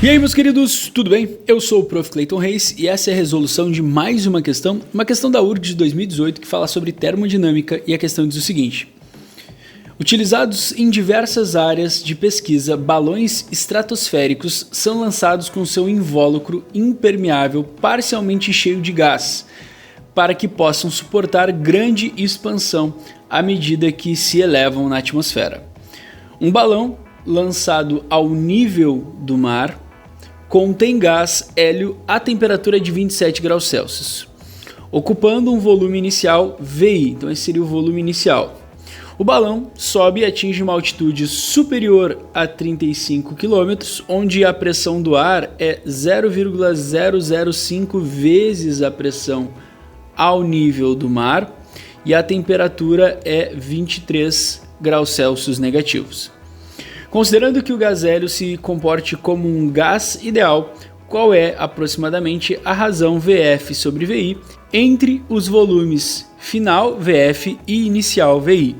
E aí, meus queridos, tudo bem? Eu sou o Prof. Clayton Reis e essa é a resolução de mais uma questão da URGS de 2018 que fala sobre termodinâmica, e a questão diz o seguinte: utilizados em diversas áreas de pesquisa, balões estratosféricos são lançados com seu invólucro impermeável parcialmente cheio de gás, para que possam suportar grande expansão à medida que se elevam na atmosfera. Um balão lançado ao nível do mar contém gás hélio a temperatura de 27 graus Celsius, ocupando um volume inicial VI, então esse seria o volume inicial. O balão sobe e atinge uma altitude superior a 35 km, onde a pressão do ar é 0,005 vezes a pressão ao nível do mar e a temperatura é 23 graus Celsius negativos. Considerando que o gás hélio se comporte como um gás ideal, qual é aproximadamente a razão VF sobre VI entre os volumes final VF e inicial VI?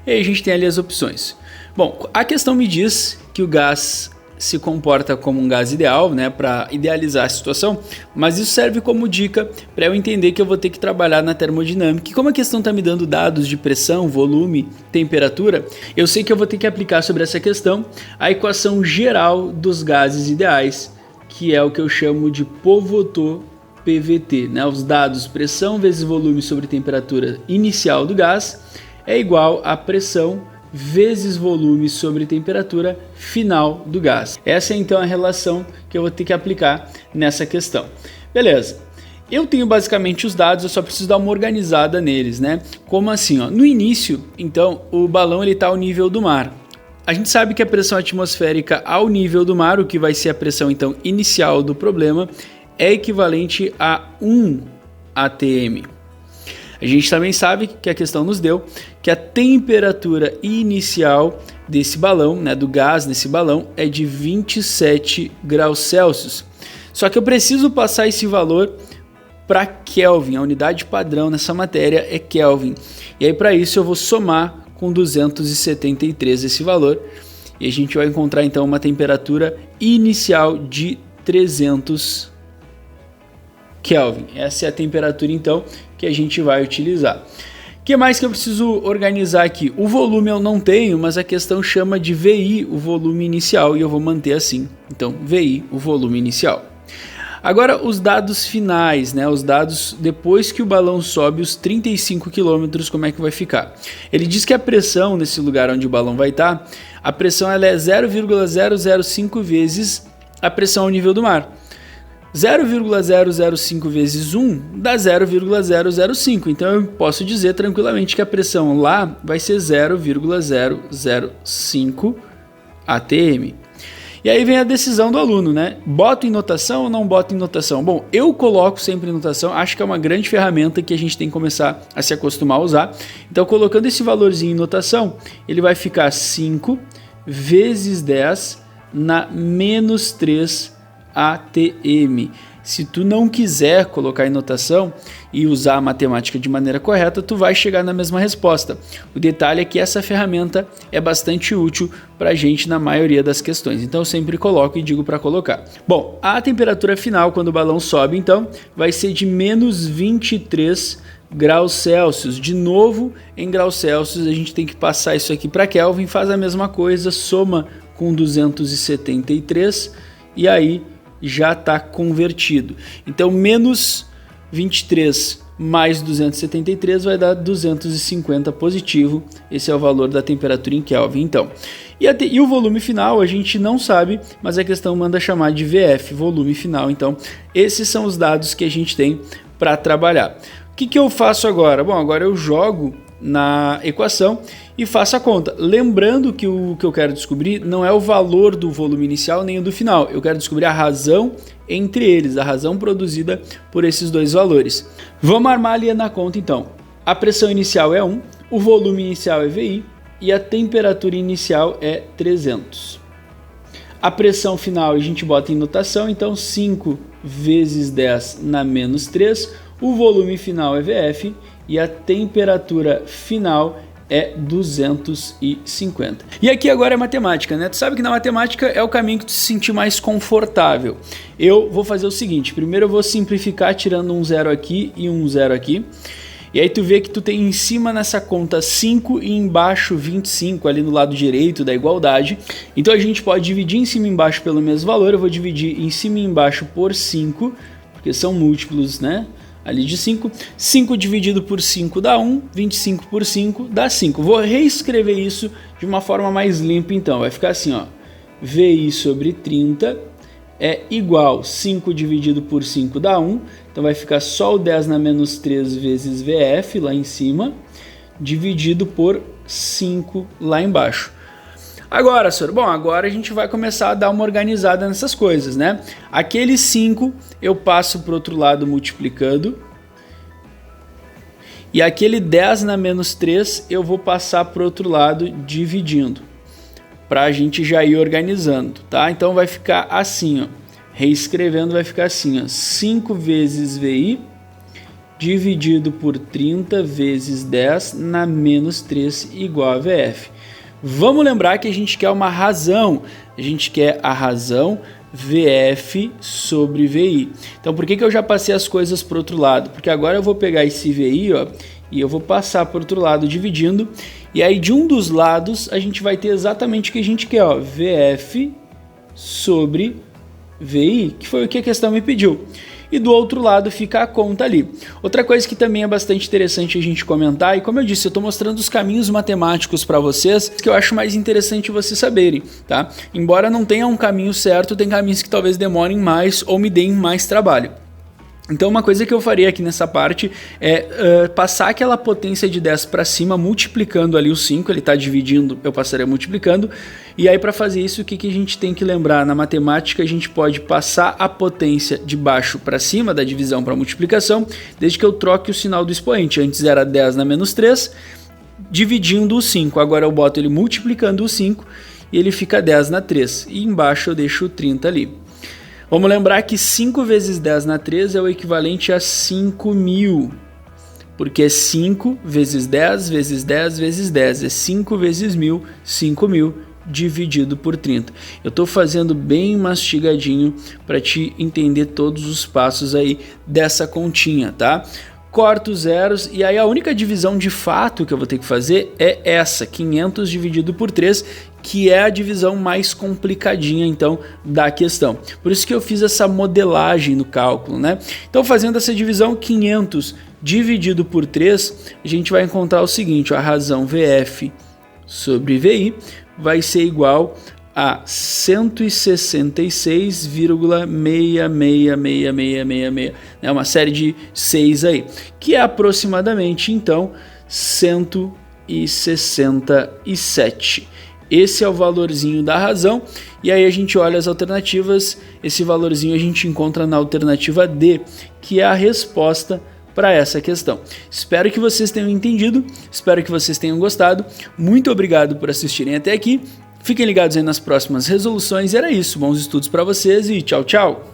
E aí a gente tem ali as opções. Bom, a questão me diz que o gás se comporta como um gás ideal, né, para idealizar a situação, mas isso serve como dica para eu entender que eu vou ter que trabalhar na termodinâmica. E como a questão está me dando dados de pressão, volume, temperatura, eu sei que eu vou ter que aplicar sobre essa questão a equação geral dos gases ideais, que é o que eu chamo de Povotot-PVT, né? Os dados pressão vezes volume sobre temperatura inicial do gás é igual a pressão vezes volume sobre temperatura final do gás. Essa é então a relação que eu vou ter que aplicar nessa questão. Beleza. Eu tenho basicamente os dados, eu só preciso dar uma organizada neles, né? Como assim? Ó? No início, então, o balão está ao nível do mar. A gente sabe que a pressão atmosférica ao nível do mar, o que vai ser a pressão então inicial do problema, é equivalente a 1 atm. A gente também sabe que a questão nos deu que a temperatura inicial desse balão, né, do gás nesse balão, é de 27 graus Celsius. Só que eu preciso passar esse valor para Kelvin, a unidade padrão nessa matéria é Kelvin. E aí para isso eu vou somar com 273 esse valor e a gente vai encontrar então uma temperatura inicial de 300 Kelvin. Essa é a temperatura então que a gente vai utilizar. O que mais que eu preciso organizar aqui? O volume eu não tenho, mas a questão chama de VI, o volume inicial, e eu vou manter assim. Então, VI, o volume inicial. Agora, os dados finais, né? Os dados depois que o balão sobe os 35 km, como é que vai ficar? Ele diz que a pressão nesse lugar onde o balão vai estar, a pressão ela é 0,005 vezes a pressão ao nível do mar. 0,005 vezes 1 dá 0,005, então eu posso dizer tranquilamente que a pressão lá vai ser 0,005 atm. E aí vem a decisão do aluno, né? Boto em notação ou não boto em notação? Bom, eu coloco sempre em notação, acho que é uma grande ferramenta que a gente tem que começar a se acostumar a usar. Então, colocando esse valorzinho em notação, ele vai ficar 5 vezes 10 na menos 3 atm. Se tu não quiser colocar em notação e usar a matemática de maneira correta, tu vai chegar na mesma resposta. O detalhe é que essa ferramenta é bastante útil para a gente na maioria das questões, então eu sempre coloco e digo para colocar. Bom, a temperatura final quando o balão sobe então vai ser de menos 23 graus Celsius. De novo, em graus Celsius a gente tem que passar isso aqui para Kelvin, faz a mesma coisa, soma com 273 e aí já está convertido. Então, menos 23 mais 273 vai dar 250 positivo. Esse é o valor da temperatura em Kelvin. Então, e o volume final a gente não sabe, mas a questão manda chamar de VF, volume final. Então, esses são os dados que a gente tem para trabalhar. O que eu faço agora? Bom, agora eu jogo na equação e faço a conta. Lembrando que o que eu quero descobrir não é o valor do volume inicial nem o do final. Eu quero descobrir a razão entre eles, a razão produzida por esses dois valores. Vamos armar ali na conta então. A pressão inicial é 1, o volume inicial é VI e a temperatura inicial é 300. A pressão final a gente bota em notação, então 5 vezes 10 na menos 3. O volume final é VF e a temperatura final é 250. E aqui agora é matemática, né? Tu sabe que na matemática é o caminho que tu se sentir mais confortável. Eu vou fazer o seguinte, primeiro eu vou simplificar tirando um zero aqui e um zero aqui. E aí tu vê que tu tem em cima nessa conta 5 e embaixo 25 ali no lado direito da igualdade. Então a gente pode dividir em cima e embaixo pelo mesmo valor. Eu vou dividir em cima e embaixo por 5, porque são múltiplos, né? Ali de 5. 5 dividido por 5 dá 1, 25 por 5 dá 5. Vou reescrever isso de uma forma mais limpa então. Vai ficar assim, ó. VI sobre 30 é igual 5 dividido por 5 dá 1. Então vai ficar só o 10 na menos 3 vezes VF lá em cima, dividido por 5 lá embaixo. Agora, senhor, bom, agora a gente vai começar a dar uma organizada nessas coisas, né? Aquele 5 eu passo para o outro lado multiplicando. E aquele 10 na menos 3 eu vou passar para o outro lado dividindo. Para a gente já ir organizando, tá? Então vai ficar assim, ó. Reescrevendo vai ficar assim, ó. 5 vezes VI dividido por 30 vezes 10 na menos 3 igual a VF. Vamos lembrar que a gente quer uma razão. A gente quer a razão VF sobre VI. Então por que eu já passei as coisas para o outro lado? Porque agora eu vou pegar esse VI, ó, e eu vou passar para o outro lado dividindo. E aí de um dos lados a gente vai ter exatamente o que a gente quer, ó, VF sobre VI, que foi o que a questão me pediu. E do outro lado fica a conta ali. Outra coisa que também é bastante interessante a gente comentar, e como eu disse, eu estou mostrando os caminhos matemáticos para vocês, que eu acho mais interessante vocês saberem, tá? Embora não tenha um caminho certo, tem caminhos que talvez demorem mais ou me deem mais trabalho. Então uma coisa que eu faria aqui nessa parte é passar aquela potência de 10 para cima, multiplicando ali o 5, ele está dividindo, eu passaria multiplicando. E aí para fazer isso, o que a gente tem que lembrar? Na matemática a gente pode passar a potência de baixo para cima, da divisão para multiplicação, desde que eu troque o sinal do expoente. Antes era 10 na menos 3, dividindo o 5, agora eu boto ele multiplicando o 5 e ele fica 10 na 3. E embaixo eu deixo o 30 ali. Vamos lembrar que 5 vezes 10 na 3 é o equivalente a 5.000, porque é 5 vezes 10 vezes 10 vezes 10, é 5 vezes 1.000, 5.000 dividido por 30. Eu estou fazendo bem mastigadinho para te entender todos os passos aí dessa continha, tá? Corto zeros e aí a única divisão de fato que eu vou ter que fazer é essa, 500 dividido por 3, que é a divisão mais complicadinha então da questão. Por isso que eu fiz essa modelagem no cálculo, né? Então fazendo essa divisão 500 dividido por 3, a gente vai encontrar o seguinte, ó, a razão VF sobre VI vai ser igual a 166,66666, é uma série de 6 aí, que é aproximadamente então 167. Esse é o valorzinho da razão, e aí a gente olha as alternativas, esse valorzinho a gente encontra na alternativa D, que é a resposta para essa questão. Espero que vocês tenham entendido, espero que vocês tenham gostado, muito obrigado por assistirem até aqui, fiquem ligados aí nas próximas resoluções, era isso, bons estudos para vocês e tchau, tchau!